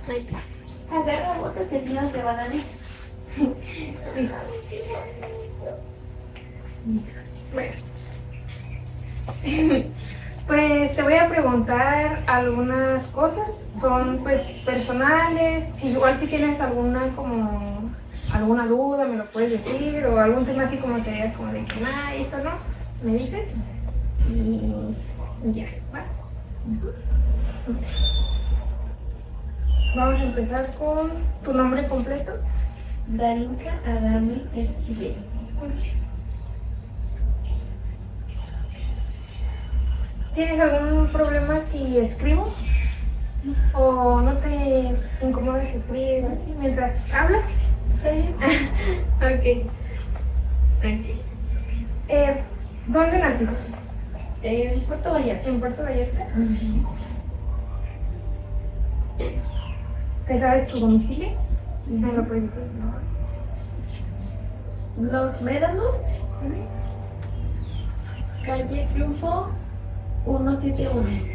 Ahí está. Agarra botas y así no te van a dar. Bueno. Pues te voy a preguntar algunas cosas, son pues personales, igual si tienes alguna duda me lo puedes decir o algún tema así como que digas como de que nada, esto no, me dices y ya, ¿vale? Vamos a empezar con tu nombre completo. Darinka Adame Esquivel. ¿Tienes algún problema si escribo? ¿O no te incomoda que escribas así mientras hablas? Ok. ¿Dónde naciste? En Puerto Vallarta. ¿En Puerto Vallarta? ¿Te sabes tu domicilio? ¿Me lo puedes decir? Los Médanos, calle Triunfo 171.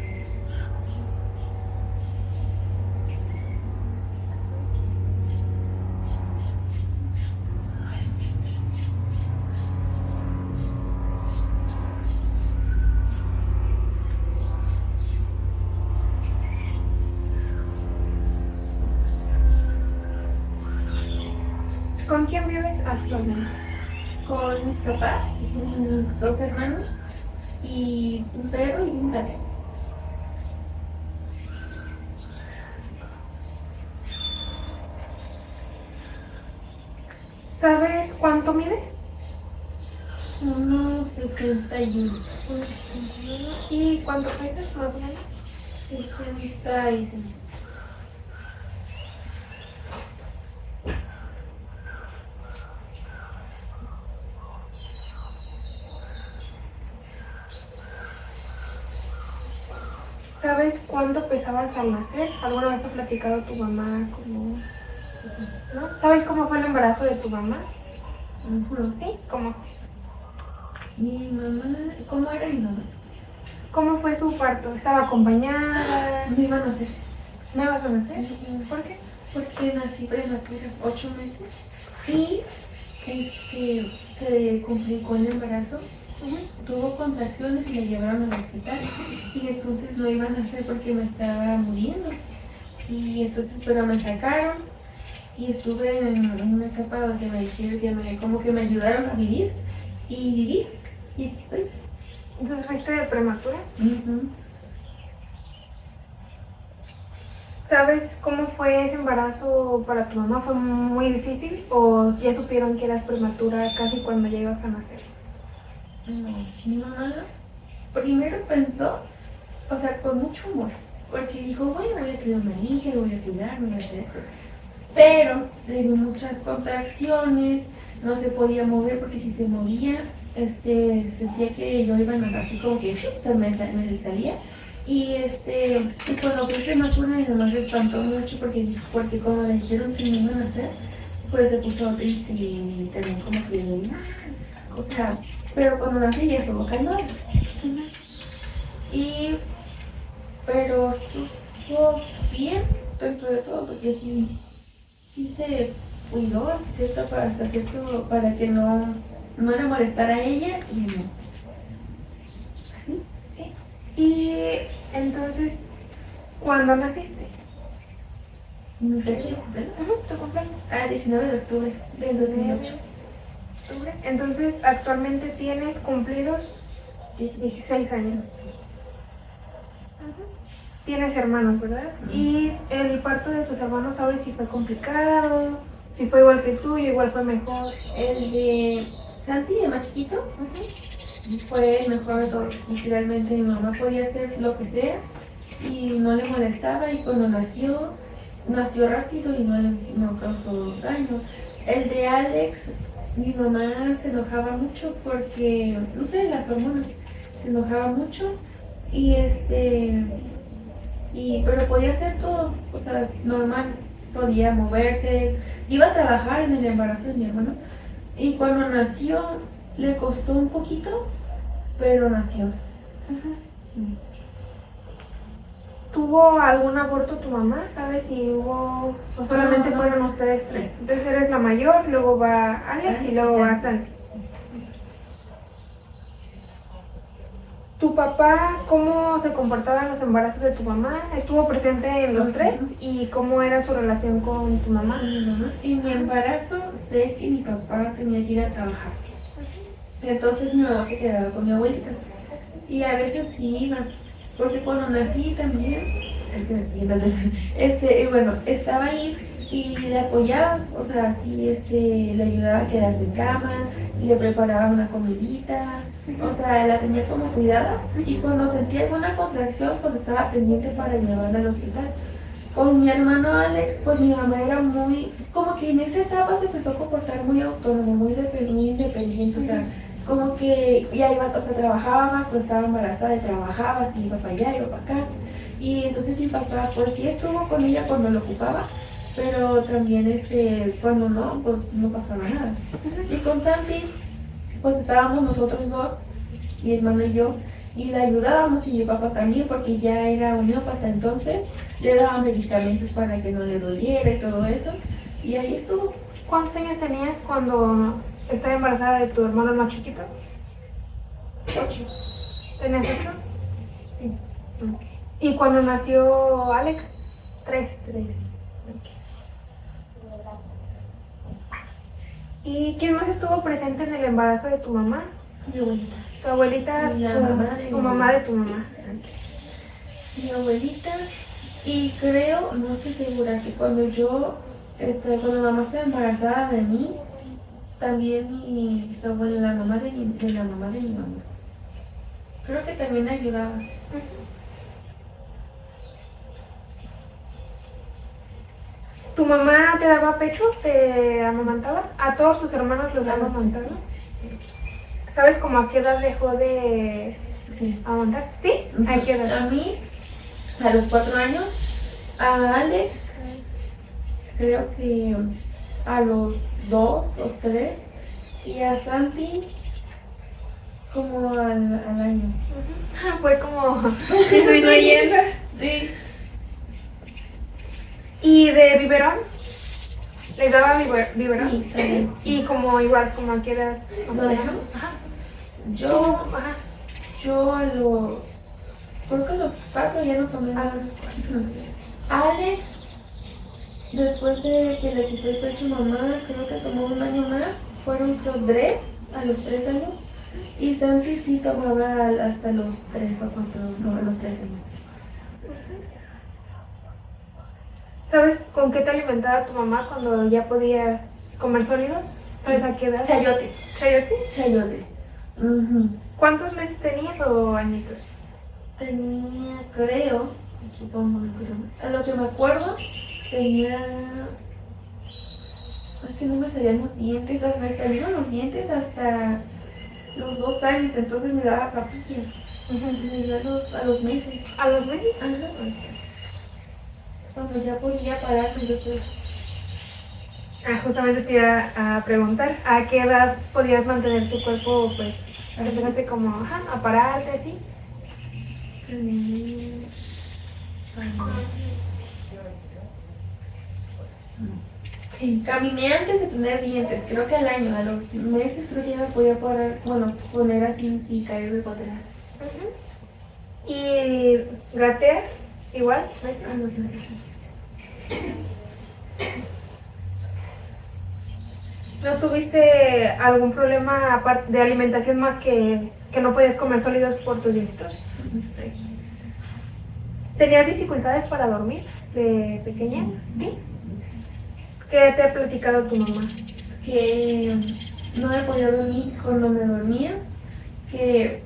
¿Con quién vives actualmente? Con mis papás, mis dos hermanos y un perro y un gato. ¿Sabes cuánto mides? 1,71. ¿Y cuánto pesas más o menos? 66. ¿Sabes cuánto pesabas al nacer? ¿Alguna vez ha platicado tu mamá como... ¿No? ¿Sabes cómo fue el embarazo de tu mamá? ¿Sí? ¿Cómo? Mi mamá, ¿cómo era mi mamá? ¿Cómo fue su parto? ¿Estaba acompañada? No iban a hacer. ¿No ibas a nacer? ¿Por qué? Porque nací prematura, 8 meses. Y se complicó el embarazo. Tuvo contracciones y me llevaron al hospital. Y entonces no iban a hacer porque me estaba muriendo. Y entonces, pero me sacaron. Y estuve en una etapa donde me dijeron como que me ayudaron a vivir. Y viví. Y aquí estoy. Entonces fuiste de prematura. ¿Sabes cómo fue ese embarazo para tu mamá? ¿Fue muy difícil o ya supieron que eras prematura casi cuando ya ibas a nacer? No, mi mamá primero pensó, o sea, con mucho humor, porque dijo, bueno, voy a tener una hija, voy a cuidar, voy a hacer esto. Pero le dio muchas contracciones, no se podía mover porque si se movía, sentía que yo iba a nadar así como que se me salía. Y cuando fui prematura mi mamá se espantó mucho porque como le dijeron que me iban a hacer, pues se puso triste y también como que, o sea, pero cuando nací ya estuvo calmada. Pero estuvo bien dentro de todo porque sí se cuidó hasta cierto para que no le molestara a ella y no. ¿Así? Sí. Y entonces, ¿cuándo naciste? Mi fecha de cumpleaños. ¿Tu cumpleaños? 19 de octubre del 2008. Octubre. Entonces, actualmente tienes cumplidos 16 años. Tienes hermanos, ¿verdad? Y el parto de tus hermanos, ¿sabes si fue complicado? Si fue igual que el tuyo, igual fue mejor. El de Santi, de más chiquito, fue el mejor de todos. Literalmente mi mamá podía hacer lo que sea y no le molestaba, y cuando nació rápido y no causó daño. El de Alex, mi mamá se enojaba mucho porque, no sé, las hormonas, se enojaba mucho y pero podía hacer todo, o sea, normal, podía moverse, iba a trabajar en el embarazo de mi hermano, y cuando nació le costó un poquito, pero nació. Sí. ¿Tuvo algún aborto tu mamá? ¿Sabes si hubo o solamente No. fueron ustedes Sí. tres? Entonces eres la mayor, luego va Alex y luego va Santi. ¿Tu papá cómo se comportaba en los embarazos de tu mamá? ¿Estuvo presente en los tres? ¿Y cómo era su relación con tu mamá? Con mi mamá. En mi embarazo sé que mi papá tenía que ir a trabajar. Entonces mi mamá se quedaba con mi abuelita. Y a veces sí iba. Porque cuando nací también, bueno, estaba ahí y le apoyaba, o sea, sí, le ayudaba a quedarse en cama, y le preparaba una comidita, o sea, la tenía como cuidada, y cuando sentía alguna contracción, pues estaba pendiente para llevarla al hospital. Con mi hermano Alex, pues mi mamá era muy, como que en esa etapa se empezó a comportar muy autónomo, muy independiente, o sea, como que ya iba, o sea, trabajaba, pues estaba embarazada y trabajaba, así iba para allá, iba para acá. Y entonces mi papá, pues sí estuvo con ella cuando lo ocupaba, pero también cuando no, pues no pasaba nada. Y con Santi, pues estábamos nosotros dos, mi hermano y yo, y le ayudábamos y mi papá también, porque ya era homeópata, entonces le daban medicamentos para que no le doliera y todo eso. Y ahí estuvo. ¿Cuántos años tenías cuando estaba embarazada de tu hermano más chiquito? 8. ¿Tenías 8? Sí. Ok. ¿Y cuando nació Alex? 3. 3. ¿Y quién más estuvo presente en el embarazo de tu mamá? Mi abuelita. Tu abuelita, Sí, la mamá de su mi mamá mamá. de tu mamá. Mi abuelita, y creo, no estoy segura, que cuando mi mamá estaba embarazada de mí, también mi bisabuela, la mamá de la mamá de mi mamá. Creo que también ayudaba. ¿Tu mamá te daba pecho? ¿Te amamantaba? ¿A todos tus hermanos los amamantaba? ¿Sabes cómo a qué edad dejó de Sí. amamantar? ¿Sí? ¿A qué edad? A mí, a los 4 años, a Alex, creo que a los 2 o 3, y a Santi como al año. Fue como disminuyendo. Sí. ¿Y de biberón? ¿Les daba biberón? Sí, también. Y como igual, como a qué edad. ¿Lo dejamos? Ajá. Ajá. Yo creo que a los 4 ya no tomé nada. Alex, después de que le quitó el pecho a mamá, creo que tomó un año más, fueron creo 3, a los 3 años. Y Santi sí tomaba hasta los 3 o 4, no, a los 3 años. ¿Sabes con qué te alimentaba tu mamá cuando ya podías comer sólidos? ¿Sabes a qué edad? Chayote. ¿Chayote? Chayote. Ujú. ¿Cuántos meses tenías o añitos? Tenía, creo, supongo, a lo que me acuerdo, tenía. Es que no me salían los dientes, me salieron los dientes hasta los 2 años, entonces me daba papillas. Me dio a los meses. ¿A los meses? Ajá. Cuando ya podía pararme, yo soy. Justamente te iba a preguntar, ¿a qué edad podías mantener tu cuerpo, pues, empezaste como, a pararte así? Caminé antes de tener dientes, creo que al año, a los meses creo que ya me podía parar, poner así sin caerme para atrás. ¿Y gatear? ¿Igual? A los meses. ¿No tuviste algún problema aparte de alimentación más que no podías comer sólidos por tus dientes? ¿Tenías dificultades para dormir de pequeña? ¿Sí? ¿Qué te ha platicado tu mamá? Que no me podía dormir cuando me dormía, que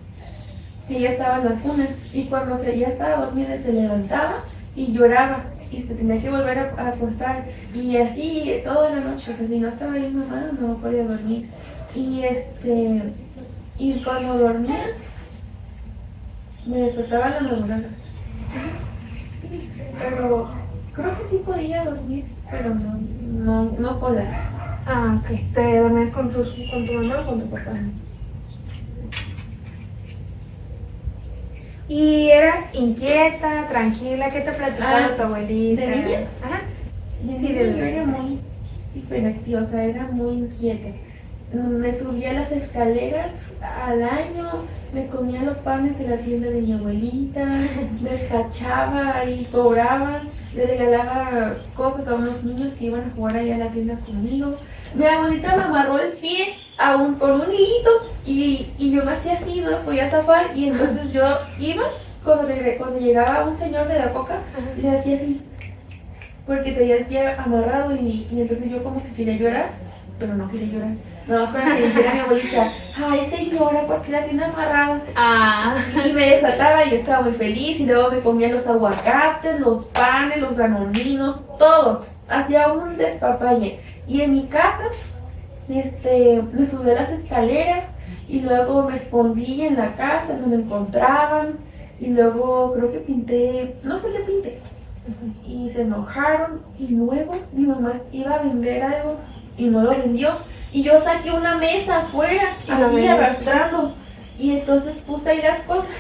ella estaba en la cuna y cuando ella estaba dormida se levantaba y lloraba y se tenía que volver a acostar y así toda la noche, o sea, si no estaba ahí mamá no podía dormir y cuando dormía me despertaba en la madrugada. Sí, pero creo que sí podía dormir, pero no sola. Ok. ¿Te dormías con tu mamá o con tu papá? ¿Y eras inquieta, tranquila? ¿Qué te platicaba tu abuelita? ¿de niña? Ajá. De Sí, niña de yo era muy hiperactiva, o sea, era muy inquieta. Me subía a las escaleras al año, me comía los panes de la tienda de mi abuelita, despachaba y cobraba, le regalaba cosas a unos niños que iban a jugar allá a la tienda conmigo. Mi abuelita me amarró el pie aún con un hilito y yo me hacía así, no me podía zafar y entonces yo iba, cuando llegaba un señor de la coca, le hacía así, porque tenía el pie amarrado y entonces yo como que quería llorar, pero no quería llorar. No, para que dijera mi abuelita, ay señora, ¿por qué la tiene amarrada? Ah. Y me desataba y yo estaba muy feliz y luego me comía los aguacates, los panes, los danoninos, todo. Hacía un despapalle. Y en mi casa, me subí a las escaleras y luego me escondí en la casa, no me encontraban. Y luego creo que pinté, no sé qué pinté. Y se enojaron y luego mi mamá iba a vender algo y no lo vendió. Y yo saqué una mesa afuera, así arrastrando. Y entonces puse ahí las cosas.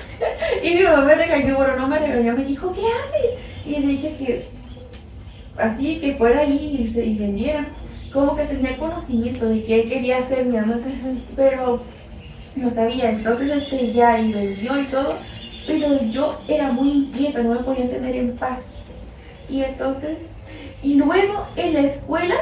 Y mi mamá me regañó, bueno, no me regañó, me dijo, ¿qué haces? Y le dije que así, que fuera ahí y vendiera. Como que tenía conocimiento de qué quería hacer mi mamá, pero no sabía. Entonces ya y vendió y todo. Pero yo era muy inquieta, no me podía tener en paz. Y entonces, y luego en la escuela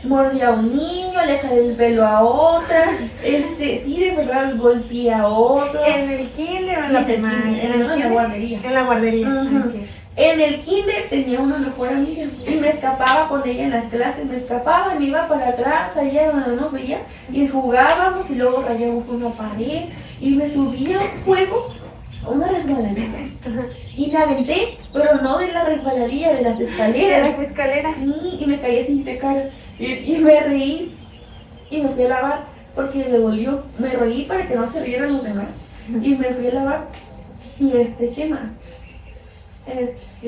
mordía a un niño, le jalé el pelo a otra, sí, de verdad golpeé a otro. ¿En el kinder o en la primaria? En la guardería. En la guardería. Okay. En el kinder tenía una mejor amiga y me escapaba con ella en las clases, me escapaba, me iba para atrás, allá donde no veía, y jugábamos y luego rayábamos una pared y me subía a un juego, a una resbaladilla. Y la aventé, pero no de la resbaladilla, de las escaleras. ¿De las escaleras? Sí, y me caí así de cara. Y me reí y me fui a lavar porque me dolió. Me reí para que no se vieran los demás. Y me fui a lavar. Y ¿qué más? Así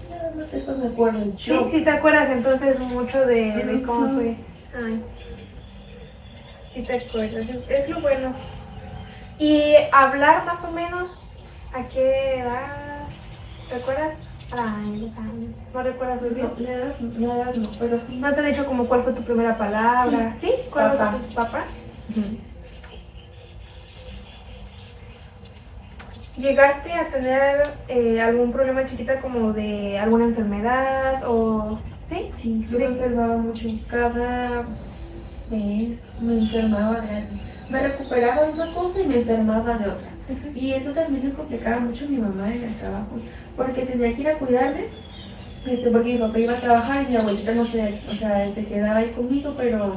nada más eso me acuerdo yo. Sí, sí te acuerdas entonces mucho de cómo fue. Ay. Sí te acuerdas, es lo bueno. Y hablar más o menos, ¿a qué edad? ¿Te acuerdas? Ay, ¿no recuerdas muy bien? No, la edad no, pero sí. ¿No te han dicho como cuál fue tu primera palabra? ¿Sí? ¿Cuál Papá. fue tu papá? ¿Llegaste a tener algún problema chiquita como de alguna enfermedad o...? ¿Sí? Sí, yo me enfermaba mucho. Cada mes me enfermaba de algo. Me recuperaba de una cosa y me enfermaba de otra. Y eso también me complicaba mucho a mi mamá en el trabajo, porque tenía que ir a cuidarme, porque mi papá iba a trabajar y mi abuelita no sé, o sea, se quedaba ahí conmigo, pero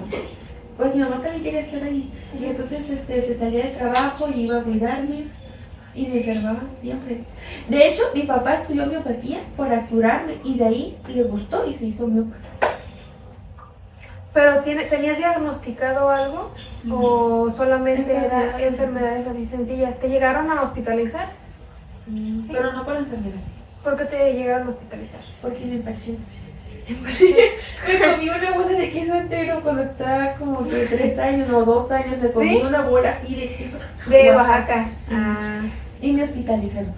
pues mi mamá también quería estar ahí. Y entonces se salía del trabajo y iba a cuidarme y me enfermaba siempre. De hecho, mi papá estudió homeopatía para curarme y de ahí le gustó y se hizo homeopata. ¿Pero tenías diagnosticado algo o solamente eran enfermedades así sencillas? ¿Te llegaron a hospitalizar? Sí, pero no por la enfermedad. ¿Por qué te llegaron a hospitalizar? Porque me empaché. Sí, me comí una bola de queso entero cuando estaba como de 3 años o 2 años. Me comí una bola así de queso. De Oaxaca. Ah. Y me hospitalizaron.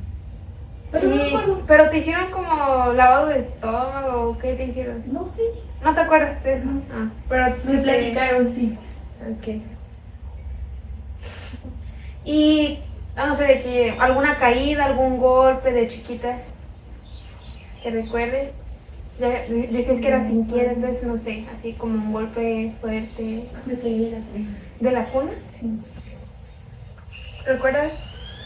Pero no me acuerdo. ¿Pero te hicieron como lavado de estómago o qué te hicieron? No sé. ¿No te acuerdas de eso? Ah, pero me platicaron, sí. Ok. Y, no sé, de que alguna caída, algún golpe de chiquita que recuerdes. Ya decías que eras inquieta, entonces no sé, así como un golpe fuerte. Me caí de la cuna. ¿De la cuna? Sí. ¿Recuerdas?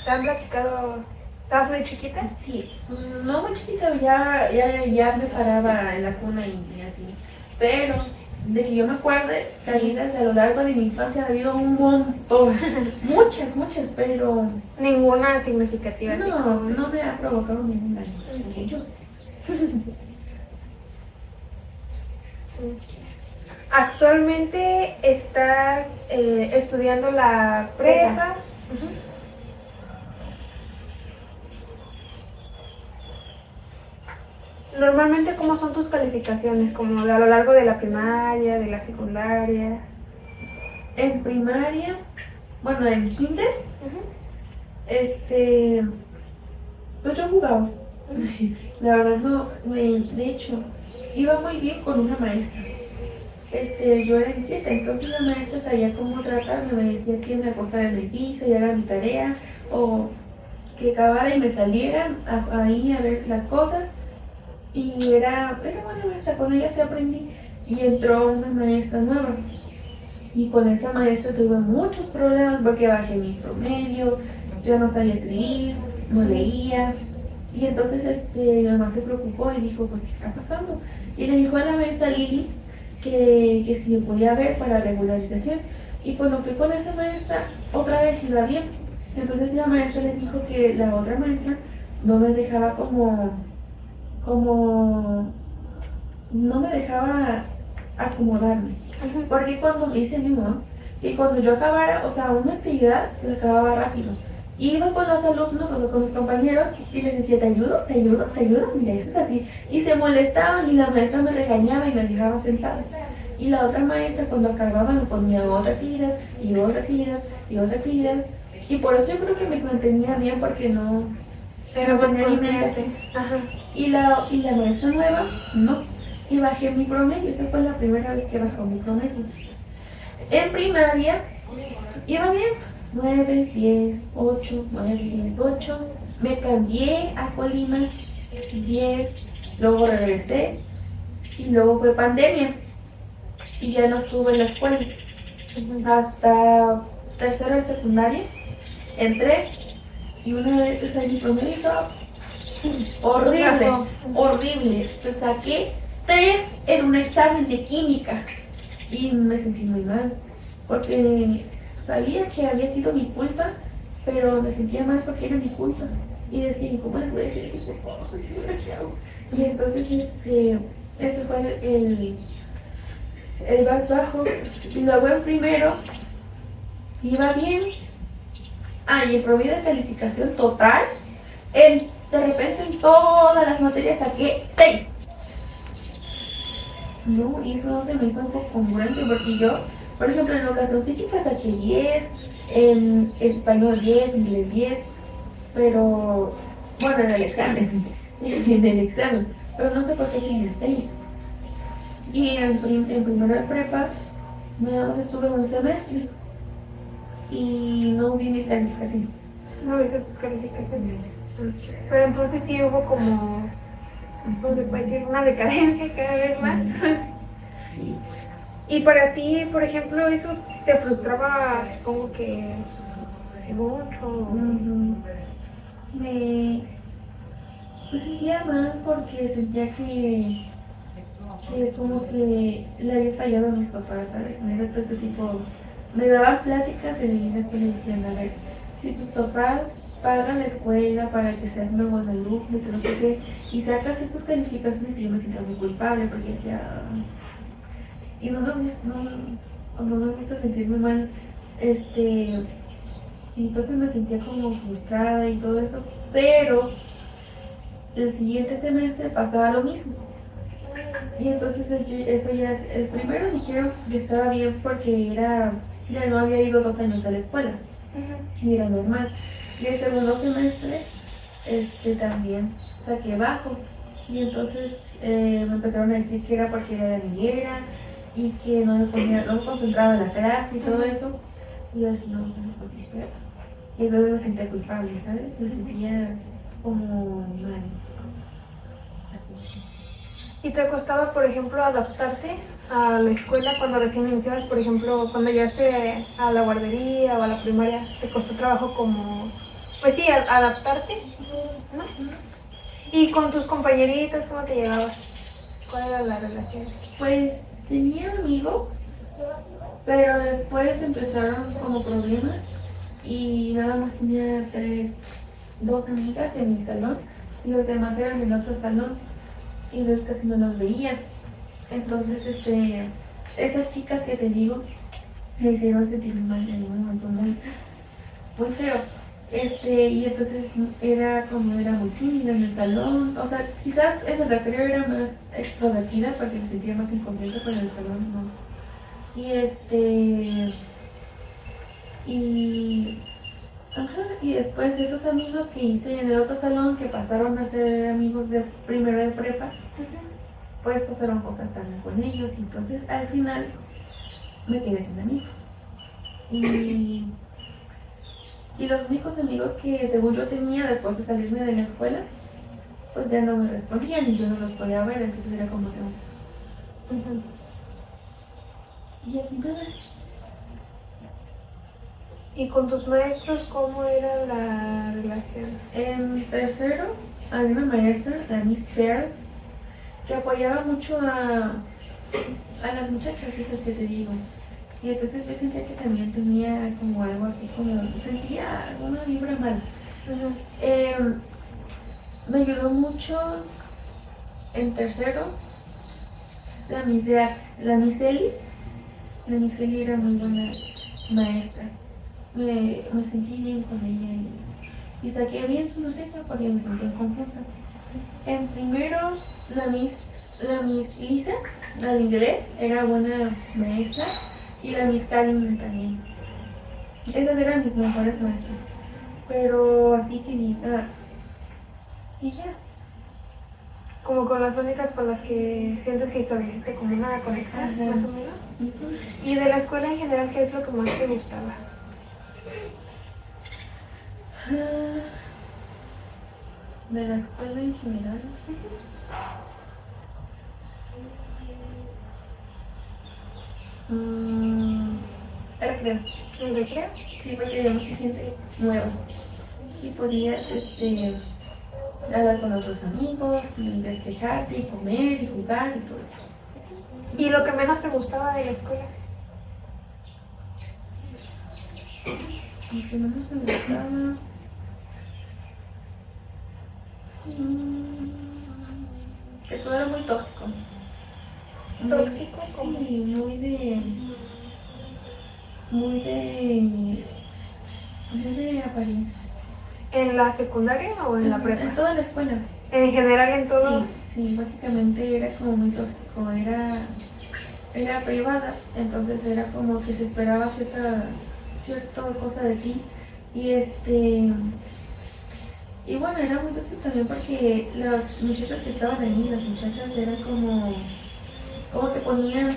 ¿Te han platicado? ¿Estabas muy chiquita? Sí. No muy chiquita, ya me paraba en la cuna y así. Pero de que yo me acuerde, caídas a lo largo de mi infancia ha habido un montón. muchas, pero Ninguna significativa. no me ha provocado ningún daño. Actualmente estás estudiando la prepa. Normalmente, ¿cómo son tus calificaciones? ¿Como a lo largo de la primaria, de la secundaria? En primaria, bueno, en kinder, Pues yo jugaba. La verdad no, de hecho, iba muy bien con una maestra. Yo era inquieta, entonces la maestra sabía cómo tratarme, me decía que me acostara en el piso y haga mi tarea, o que acabara y me saliera ahí a ver las cosas. Y era buena maestra, con ella sí aprendí. Y entró una maestra nueva. Y con esa maestra tuve muchos problemas porque bajé mi promedio, yo no sabía escribir, no leía. Y entonces mi mamá se preocupó y dijo, pues, ¿qué está pasando? Y le dijo a la maestra Lili que si me podía ver para regularización. Y cuando fui con esa maestra, otra vez iba bien. Entonces la maestra le dijo que la otra maestra no me dejaba como no me dejaba acomodarme. Porque cuando me dice mi mamá que cuando yo acabara, o sea, una actividad, la acababa rápido. Iba con los alumnos, o sea, con mis compañeros, y les decía, te ayudo, te ayudo, te ayudo, mira, eso es así. Y se molestaban y la maestra me regañaba y me dejaba sentada. Y la otra maestra cuando acababa me ponía otra actividad, y otra actividad, y otra actividad. Y por eso yo creo que me mantenía bien porque no tenía alimentación. Y la maestra nueva, no. Y bajé mi promedio, esa fue la primera vez que bajó mi promedio. En primaria iba bien, 9, 10, 8, 9, 10, 8. Me cambié a Colima, 10, luego regresé y luego fue pandemia y ya no estuve en la escuela. Hasta tercero de secundaria entré y una vez que salí mi promedio estaba horrible, horrible. Entonces saqué 3 en un examen de química y me sentí muy mal porque sabía que había sido mi culpa, pero me sentía mal porque era mi culpa y decía, ¿cómo les voy a decir que por favor, qué hago? Y entonces ese fue el más bajo. Y luego en primero iba bien. Y el promedio de calificación total, de repente en todas las materias saqué 6. No, y eso no se me hizo un poco congruente porque yo, por ejemplo, en educación física saqué 10, en español 10, inglés 10, pero bueno, en el examen, pero no sé por qué tenía 6. Y en primero de prepa, nada más estuve un semestre y no vi mis calificaciones. No viste tus calificaciones. Pero entonces sí hubo como, ¿cómo se puede decir? Una decadencia cada vez más. Sí. Y para ti, por ejemplo, eso te frustraba, supongo que mucho. Me sentía mal porque sentía que como que le había fallado a mis papás, ¿sabes? Me respecto tipo, me daban pláticas y después me decían, a ver, si tus papás pagan la escuela para que seas una buena alumna, que no sé qué, y sacas estas calificaciones y yo me siento muy culpable porque decía, y no me gusta sentirme mal, y entonces me sentía como frustrada y todo eso, pero el siguiente semestre pasaba lo mismo. Y entonces eso ya el primero dijeron que estaba bien porque ya no había ido 2 años a la escuela. Y era normal. Y el segundo semestre, también saqué bajo. Y entonces me empezaron a decir que era porque era guerrillera y que no me concentraba en la clase y todo eso. Y yo decía, no, pues sí, es cierto. Y entonces me sentía culpable, ¿sabes? Me sentía como mal. Así. ¿Y te costaba, por ejemplo, adaptarte a la escuela cuando recién iniciabas? Por ejemplo, cuando llegaste a la guardería o a la primaria, ¿te costó trabajo como, pues sí, adaptarte? ¿No? ¿Y con tus compañeritos cómo te llevabas? ¿Cuál era la relación? Pues tenía amigos, pero después empezaron como problemas y nada más tenía 2 amigas en mi salón y los demás eran en otro salón y los casi no los veía. Entonces, esas chicas que te digo me hicieron sentir mal en un momento muy, muy feo. Y entonces era muy tímida en el salón, o sea, quizás en el recreo era más extrovertida porque me sentía más incontenta, pero en el salón no. Y ajá, y después esos amigos que hice en el otro salón que pasaron a ser amigos de primero de prepa, pues pasaron cosas también con ellos y entonces al final me quedé sin amigos. Y, y los únicos amigos que según yo tenía después de salirme de la escuela, pues ya no me respondían y yo no los podía ver, entonces era como que... Y entonces... ¿Y con tus maestros cómo era la relación? En tercero había una maestra, la Miss Fair, que apoyaba mucho a las muchachas, esas que te digo. Y entonces yo sentía que también tenía como algo así como, sentía alguna vibra mal. Me ayudó mucho en tercero la Miss de Artes, la Miss Eli. La Miss Eli era muy buena maestra. Me sentí bien con ella y saqué bien su nota porque me sentí confusa. En primero, la Miss Lisa, la de inglés, era buena maestra, y la Miss Karin también. Esas eran mis mejores maestras. Pero así que diga, y ya. Como con las únicas con las que sientes que estableciste como una conexión, Ajá. más o menos. Y de la escuela en general, ¿qué es lo que más te gustaba? De la escuela en general. El recreo. ¿El recreo? Sí, porque había mucha gente nueva. Y podías hablar con otros amigos, y despejarte, y comer, y jugar, y todo eso. ¿Y lo que menos te gustaba de la escuela? Lo que menos me gustaba... que todo era muy tóxico. ¿Tóxico? ¿Cómo? Sí, muy de apariencia. ¿En la secundaria o en la prepa? En toda la escuela. En general, en todo. Sí, básicamente era como muy tóxico, era privada, entonces era como que se esperaba cierta cosa de ti y bueno, era muy tóxico también porque los muchachos que estaban ahí, las muchachas eran como que ponían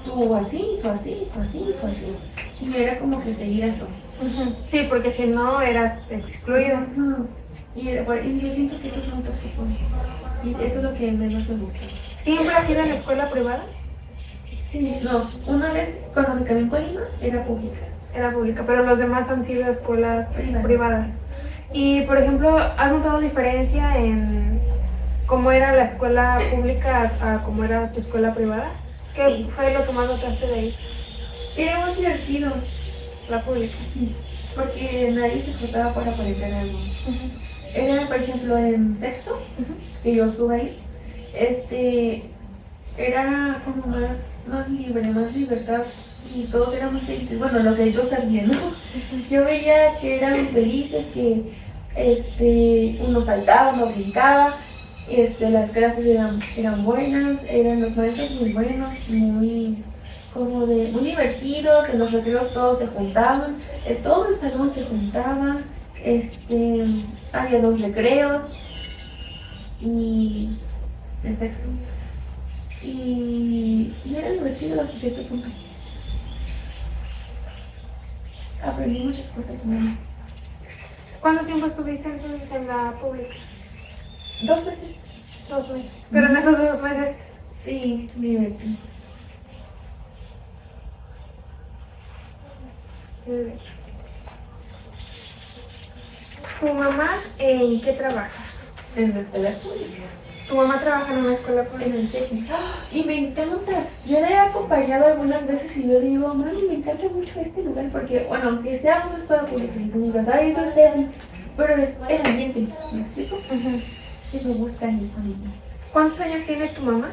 tú así, tú así, tú así, tú así, y era como que seguir eso. Sí, porque si no eras excluido. Y yo siento que esto es muy tóxico. Y eso es lo que menos me gusta. ¿Siempre has ido en la escuela privada? Sí, no. Una vez cuando me cambié en Colima era pública. Era pública, pero los demás han sido escuelas Privadas. privadas. Y, por ejemplo, ¿has notado diferencia en cómo era la escuela pública a cómo era tu escuela privada? ¿Qué fue lo que más notaste de ahí? Era más divertido. La pública. Sí. Porque nadie se esforzaba por aparentar algo. Era, por ejemplo, en sexto, que yo estuve ahí, era como más libre, más libertad, y todos eran muy felices. Bueno, lo que yo sabía, ¿no? Yo veía que eran felices, que uno saltaba, uno brincaba, las clases eran buenas, eran los maestros muy buenos, muy divertidos. En los recreos todos se juntaban, todo el salón se juntaba, había 2 recreos y el sexto. Y era divertido hasta cierto punto. Aprendí muchas cosas nuevas. ¿Cuánto tiempo estuviste entonces en la pública? 2 veces. 2 meses. Pero en esos 2 meses... Sí, me divertí. ¿Tu mamá en qué trabaja? En la escuela pública. ¿Tu mamá trabaja en una escuela pública? En el CECI. Y me encanta. Yo la he acompañado algunas veces y yo digo, mami, me encanta mucho este lugar porque, bueno, aunque sea una escuela pública, y tú digas, ay, es el CECI, pero es el ambiente, ¿me explico? Y me gusta ir con ella. ¿Cuántos años tiene tu mamá?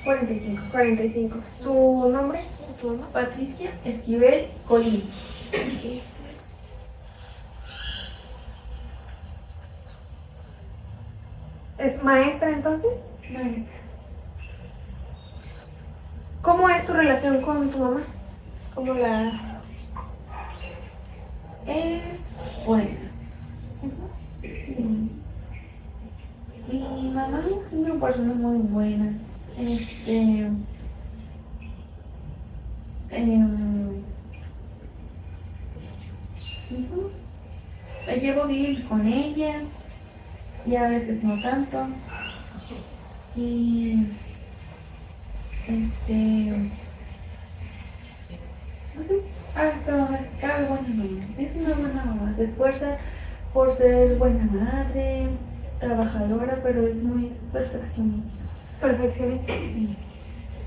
45. 45. ¿Su nombre de tu mamá? Patricia Esquivel Colín. ¿Es maestra entonces? Maestra. ¿Cómo es tu relación con tu mamá? ¿Cómo la...? buena. Sí. Mi mamá es una persona muy buena. Em, ujú. Me llevo bien con ella y a veces no tanto. Y no sé, hasta es cada buena mamá. Es una buena mamá. Se esfuerza por ser buena madre, trabajadora, pero es muy perfeccionista. Perfeccionista. Sí.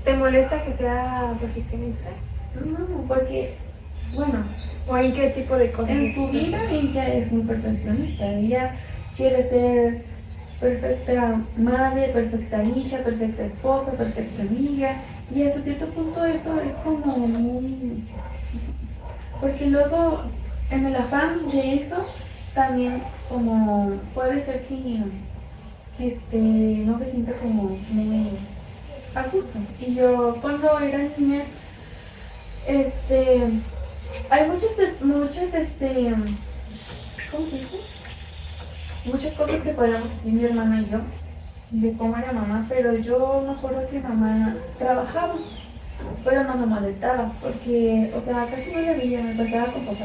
¿Te molesta que sea perfeccionista? No, porque, bueno, ¿O en qué tipo de cosas? en su vida ella es muy perfeccionista. Ella quiere ser perfecta madre, perfecta hija, perfecta esposa, perfecta amiga. Y hasta cierto punto eso es como muy... Porque luego en el afán de eso también como puede ser que no se sienta como muy a gusto. Y yo cuando era niña, hay ¿cómo se dice? Muchas cosas que podríamos decir mi hermana y yo de cómo era mamá, pero yo me acuerdo que mamá trabajaba, pero no me molestaba, porque, o sea, casi no le veía, me pasaba con papá.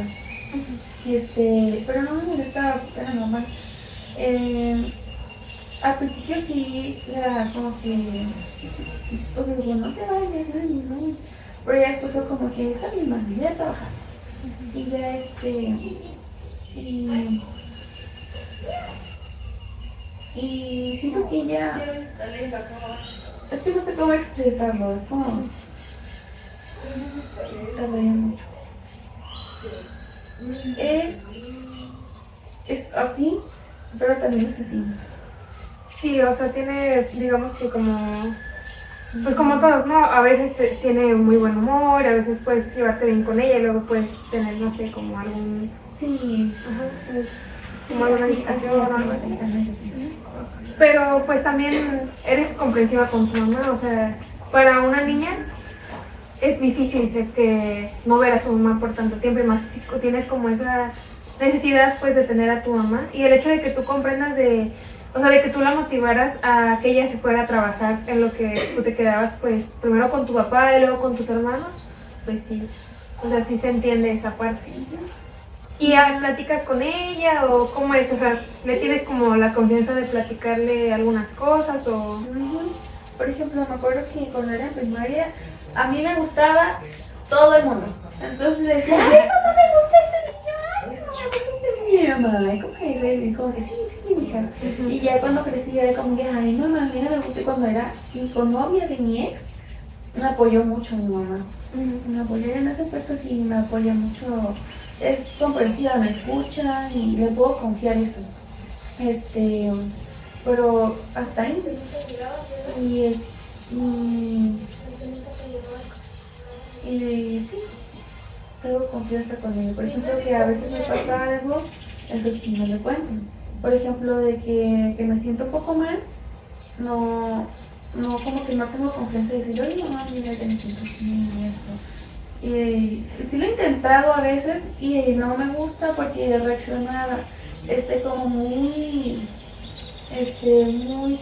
Pero no me molestaba, era normal. Al principio sí, era como que, pues digo, no te vayas, no. Pero ya después fue como que, está bien, mami, voy a trabajar. Y ya y, y siento que ya, es que no sé cómo expresarlo, es como, tardaría mucho. Es, es así, pero también es así. Sí, o sea, tiene, digamos que como, pues como todos, ¿no? A veces tiene muy buen humor, a veces puedes llevarte bien con ella y luego puedes tener, no sé, como algún, Sí, ajá, sí, como alguna así, discusión o algo así. también es así. Pero pues también eres comprensiva con tu mamá, o sea, para una niña es difícil que no ver a su mamá por tanto tiempo y más si tienes como esa necesidad pues de tener a tu mamá y el hecho de que tú comprendas o sea, de que tú la motivaras a que ella se fuera a trabajar en lo que tú te quedabas pues primero con tu papá y luego con tus hermanos, pues sí, o sea, sí se entiende esa parte. ¿Y platicas con ella o cómo es? O sea, ¿le tienes como la confianza de platicarle algunas cosas o...? Por ejemplo, me acuerdo que cuando era en primaria, a mí me gustaba todo el mundo. Entonces decía, ay, ¿cómo me gusta este niño? Ay, ¿cómo me gusta este niño? Y mi mamá, ay, como que sí, sí, mija. Y ya cuando crecí, era como que, ay, mamá, a mí no me gusta. Y cuando era con novia de mi ex, me apoyó mucho mi mamá. Me apoyó en ese aspecto, sí, me apoya mucho. Es comprensiva, me escucha y le puedo confiar eso. Pero hasta ahí. Y, es, y, y sí, tengo confianza con ella. Por ejemplo, que a veces me pasa algo, entonces sí me lo cuento. Por ejemplo, de que me siento un poco mal, no, como que no tengo confianza de decir, oye mamá, mira que me siento así y esto. Y sí lo he intentado a veces y no me gusta porque reacciona como muy, muy,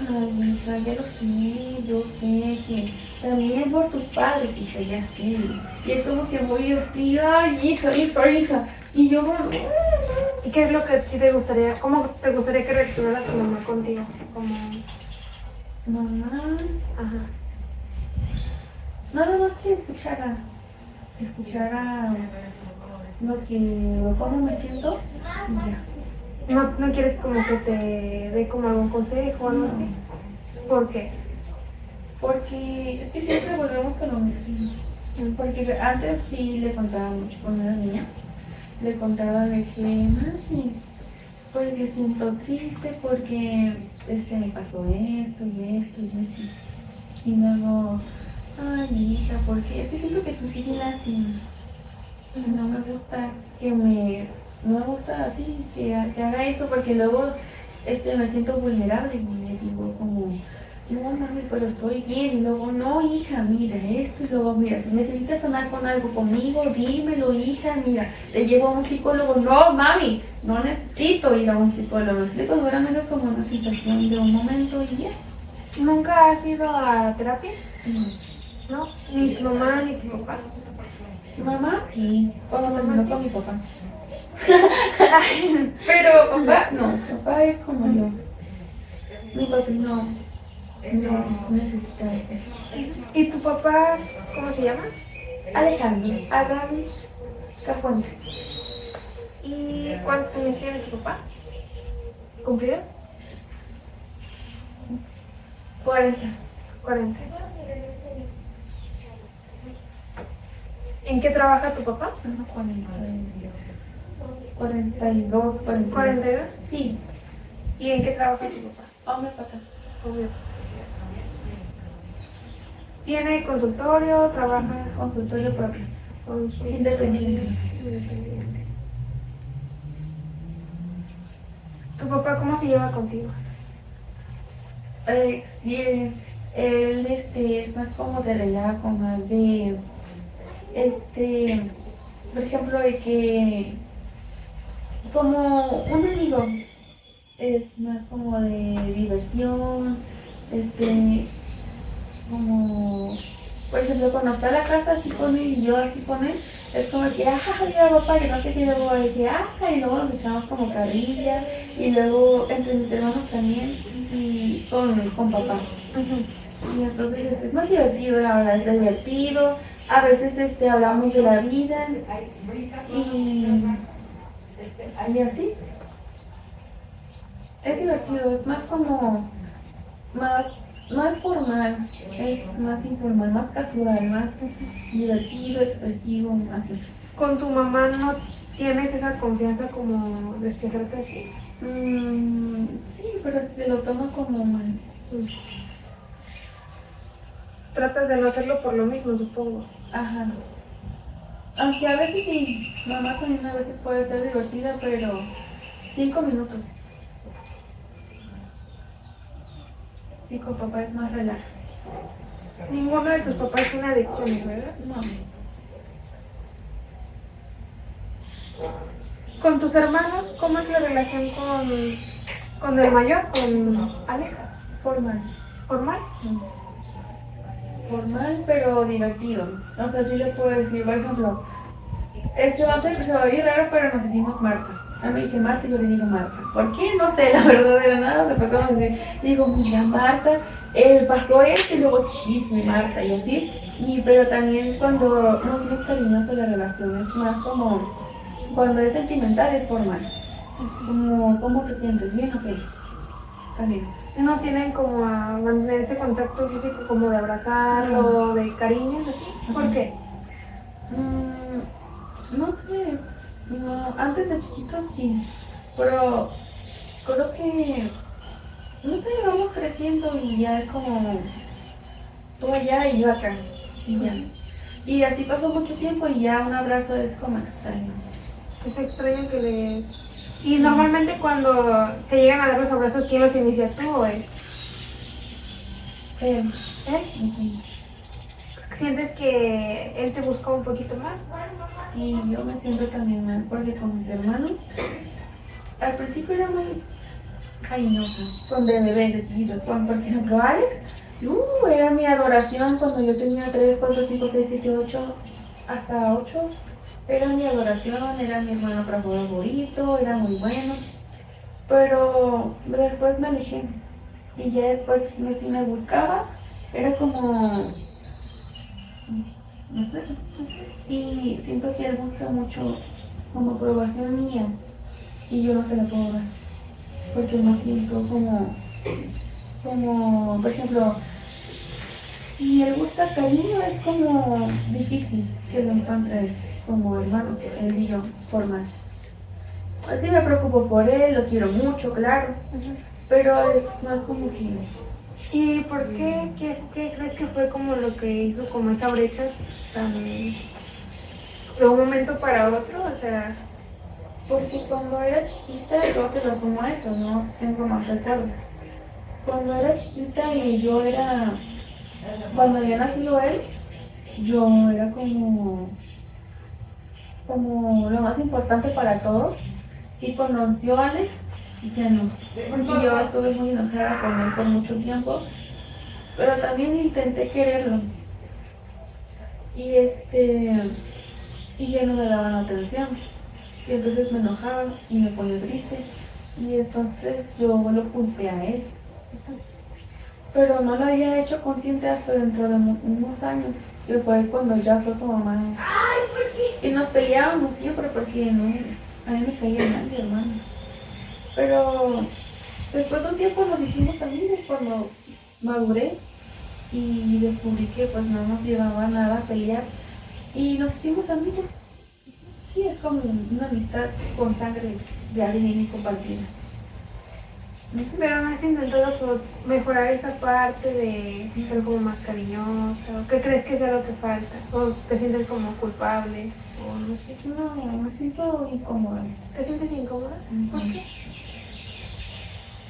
ay, hija, ya lo sé, yo sé que también es por tus padres, hija, ya sé. Y es como que muy hostil, ay, hija. Y yo, ¿Y qué es lo que a ti te gustaría, cómo te gustaría que reaccionara tu mamá contigo? Como, mamá, ajá. nada más que escuchara cómo me siento y ya. ¿No quieres como que te dé como algún consejo o algo así? ¿Por qué? Porque es que siempre volvemos a lo mismo. Porque antes sí le contaba mucho cuando era niña. Le contaba de que, mami, pues me siento triste porque me pasó esto y esto y esto. Y luego, ay, mi hija, porque es que siento que tú tienes lástima. No me gusta no me gusta así, que haga eso, porque luego me siento vulnerable y le digo como, no mami, pero estoy bien, y luego, no hija, mira esto, y luego, mira, si necesitas sanar con algo conmigo, dímelo hija, mira, te llevo a un psicólogo, no mami, no necesito ir a un psicólogo, explico, seguramente es como una situación de un momento y ya. ¿Nunca has ido a terapia? No. ¿No? Ni tu mamá ni tu papá. Mi mamá sí, cuando ¿Tu terminó mamá con sí? mi papá. Pero papá, no, papá es como yo. Mi papi no necesita eso. ¿Y tu papá, cómo se llama? Alejandro, Adán Cafuentes. ¿Y cuántos años tiene tu papá? ¿Cumplido? 40. 40. ¿En qué trabaja tu papá? 42, 42. 42. Sí, ¿Y en qué trabaja tu papá? homeópata. Obvio. ¿Tiene consultorio? ¿Trabaja Consultorio propio. con su Independiente. independiente? ¿Tu papá cómo se lleva contigo? Bien, él es más como de relajo, más de, por ejemplo, de que, como un amigo, es más como de diversión, como, por ejemplo, cuando está en la casa así con él y yo así con él, es como que, ajá, mira papá, que no sé qué, y luego de que, ajá, y luego nos echamos como carrilla, y luego entre mis hermanos también, y con papá. Y entonces es más divertido, la verdad, es divertido, a veces hablamos de la vida, y así, es divertido, es más como, más, más formal, es más informal, más casual, más divertido, expresivo, así. ¿Con tu mamá no tienes esa confianza como de expresarte así? Sí, pero se lo toma como mal. Tratas de no hacerlo por lo mismo, supongo. Ajá. Aunque a veces sí, mamá también a veces puede ser divertida, pero 5 minutos. Y con papá es más relax. Ninguno de tus papás tiene adicciones, ¿verdad? No, ¿Con tus hermanos cómo es la relación con el mayor, con Alex? formal. ¿Formal? Formal, pero divertido. O sea, sí les puedo decir, por ejemplo, se va a oír raro, pero nos decimos Marta. A mí me dice Marta y yo le digo Marta. ¿Por qué? No sé, la verdad, de la nada se pasó a decir. Digo, mira, Marta, pasó esto y luego chisme, Marta, y así. Pero también cuando no es cariñosa la relación, es más como cuando es sentimental, es formal. Como, ¿cómo te sientes? ¿Bien o qué? También. ¿No tienen como a mantener ese contacto físico como de abrazarlo, de cariño, así? ¿Por qué? No sé, no, antes de chiquitos sí, pero creo que, no sé, vamos creciendo y ya es como tú allá y yo acá, y ya. Y así pasó mucho tiempo y ya un abrazo es como extraño. Es extraño que le... Y normalmente cuando se llegan a dar los abrazos, ¿quién los inicia, tú o él? Pero, ¿Él? ¿Sientes que él te busca un poquito más? sí, yo me siento también mal porque con mis hermanos, al principio era muy cariñosa, con bebés de chiquitos, con, por ejemplo, Alex, era mi adoración cuando yo tenía 3, 4, 5, 6, 7, 8, hasta 8. Era mi adoración, era mi hermano favorito, era muy bueno. Pero después me alejé. Y ya después, si me buscaba, era como, no sé. Y siento que él busca mucho como aprobación mía. Y yo no se la puedo dar. Porque no siento por ejemplo, si él busca cariño, es como difícil que lo encuentre como hermanos, él y yo, formal. Así me preocupo por él, lo quiero mucho, claro, pero es más como que... ¿Y por qué? ¿Qué crees que fue como lo que hizo como esa brecha tan... de un momento para otro? O sea... Porque cuando era chiquita yo se lo sumo a eso, no tengo más recuerdos. Cuando era chiquita y cuando había nacido él, yo era como lo más importante para todos. Y conoció a Alex, ya no. Y yo estuve muy enojada con él por mucho tiempo, pero también intenté quererlo. Y y ya no me daban atención. Y entonces me enojaba y me ponía triste. Y entonces yo lo culpé a él. Pero no lo había hecho consciente hasta dentro de unos años. Que fue cuando ya fue como más. Y nos peleábamos siempre porque no, a mí me caía mal mi hermano. Pero después de un tiempo nos hicimos amigos cuando maduré y descubrí que pues no nos llevaba nada a pelear y nos hicimos amigos. Sí, es como una amistad con sangre de alguien compartida. Pero no has intentado como mejorar esa parte de ser como más cariñosa, o qué crees que sea lo que falta, o te sientes como culpable, o no sé. No, me siento incómoda. ¿Te sientes incómoda? ¿Por qué?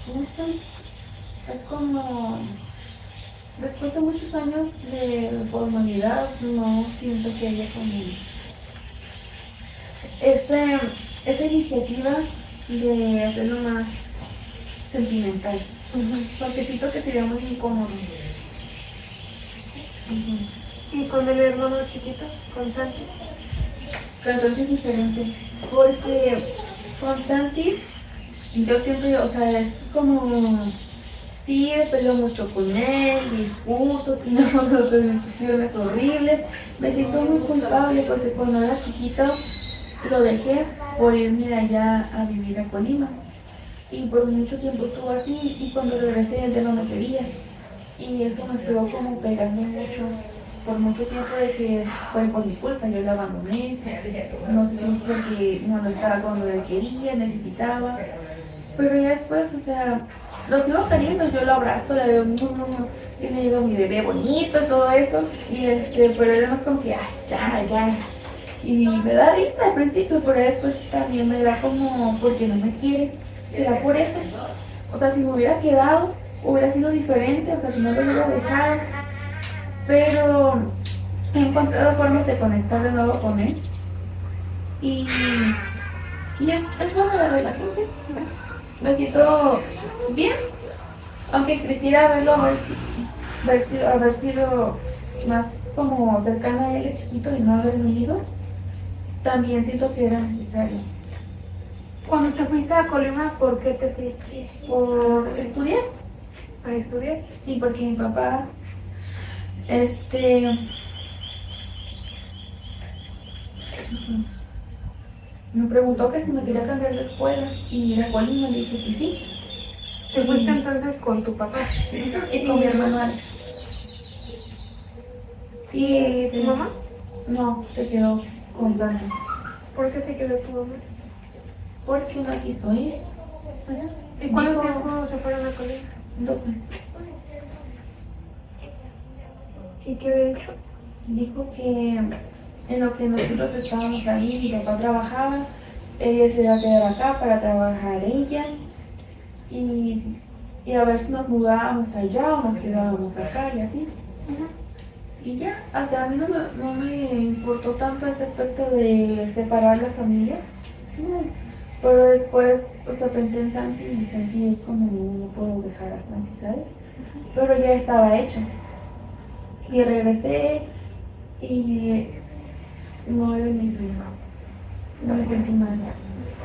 No sé, es como después de muchos años de formalidad, no siento que haya como esa iniciativa de hacerlo más sentimental, porque siento que sería muy incómodo. ¿Y con el hermano chiquito, con Santi? Con Santi es diferente, porque con Santi yo siempre, o sea, es como, sí, peleo mucho con él, discuto, tenemos otras discusiones horribles, me siento muy culpable porque cuando era chiquito lo dejé por irme allá a vivir a Colima. Y por mucho tiempo estuvo así y cuando regresé él ya no me quería. Y eso me estuvo como pegando mucho, por mucho tiempo de que fue por mi culpa, yo lo abandoné, no sé si porque no lo estaba cuando él quería, necesitaba. Pero ya después, o sea, lo sigo queriendo, yo lo abrazo, le doy y le digo mi bebé bonito y todo eso. Y pero además como que, ay, ya. Y me da risa al principio, pero después también me da como porque no me quiere. Será por eso. O sea, si me hubiera quedado, hubiera sido diferente, o sea, si no lo hubiera dejado. Pero he encontrado formas de conectar de nuevo con él. Y es buena la relación, sí. Me siento bien, aunque quisiera verlo haber sido más como cercana a él de chiquito y no haberlo ido, también siento que era necesario. Cuando te fuiste a Colima, ¿por qué te fuiste? Por estudiar. ¿A estudiar? Sí, porque mi papá, me preguntó que si me quería cambiar de escuela y ir a Colima, le dije que sí. ¿Te fuiste entonces con tu papá? Y con mi hermano Alex. ¿Y tu mamá? No, se quedó con Dani. ¿Por qué se quedó tu mamá? Porque no quiso ir. ¿Y cuánto tiempo se fueron a Colima? 2 meses. ¿Y qué había hecho? Dijo que en lo que nosotros estábamos ahí, mi papá trabajaba, ella se iba a quedar acá para trabajar ella y a ver si nos mudábamos allá o nos quedábamos acá y así. Y ya, o sea, a mí no me importó tanto ese aspecto de separar la familia. Pero después, o sea, pensé en Santi y Santi es como, no puedo dejar a Santi, ¿sabes? Pero ya estaba hecho. Y regresé y no era el mismo. No me sentí mal.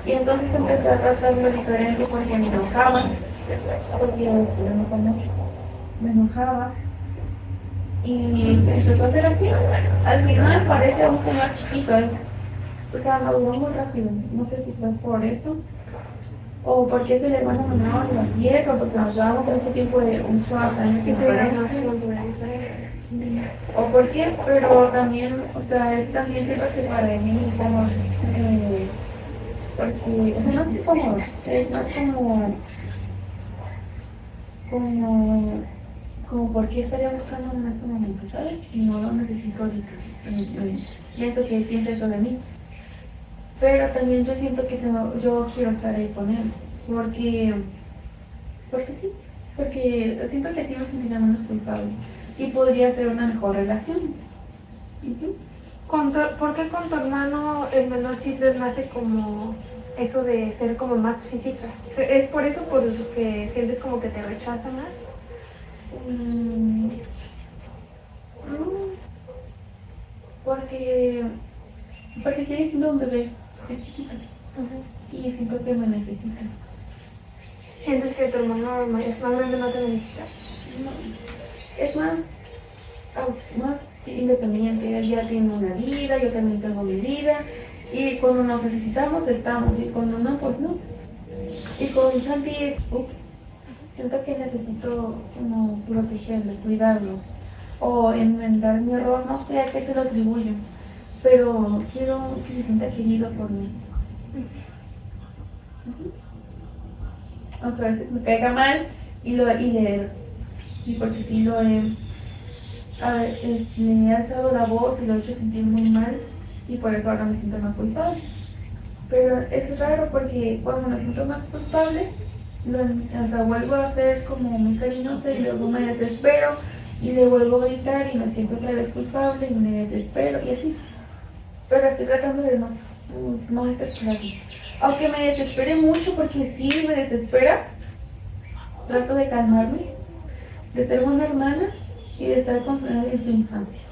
Y entonces empecé a tratarlo diferente porque me enojaba. Porque yo me enojaba mucho. Me enojaba. Y se empezó a hacer así. Al final parece un señor chiquito. O sea, maduró muy rápido. No sé si fue por eso. O porque es el hermano menor y así es. O porque nos llevamos por ese tiempo de muchos años sin sí. O por qué, pero también, o sea, es también siento que para mí como, porque, o sea, no es cómodo, es más como por qué estaría buscando en este momento, ¿sabes? Y no lo necesito ahorita. Pienso que él piensa eso de mí. Pero también yo siento que yo quiero estar ahí con él, porque sí. porque siento que así me sentiría menos culpable y podría ser una mejor relación. ¿Y tú? ¿Por qué con tu hermano el menor sí les nace como eso de ser como más física? ¿Es por eso por lo que sientes como que te rechaza más? Mm, porque sigue siendo un bebé, es chiquito y siento que me necesita. ¿Sientes que tu hermano es más grande no te necesita? No, es más independiente, él ya tiene una vida, yo también tengo mi vida y cuando nos necesitamos estamos y cuando no, pues no. Y con Santi, siento que necesito como protegerlo, cuidarlo o enmendar mi error, no sé a qué se lo atribuyo, pero quiero que se sienta querido por mí. Aunque a veces me caiga mal sí, porque sí lo he, le he alzado la voz y lo he hecho sentir muy mal y por eso ahora me siento más culpable. Pero es raro porque cuando me siento más culpable, o sea, vuelvo a ser como muy cariñosa y luego me desespero y le vuelvo a gritar y me siento otra vez culpable y me desespero y así. Pero estoy tratando de no desesperarme. Aunque me desespere mucho porque sí me desespera, trato de calmarme, de ser buena hermana y de estar con él en su infancia.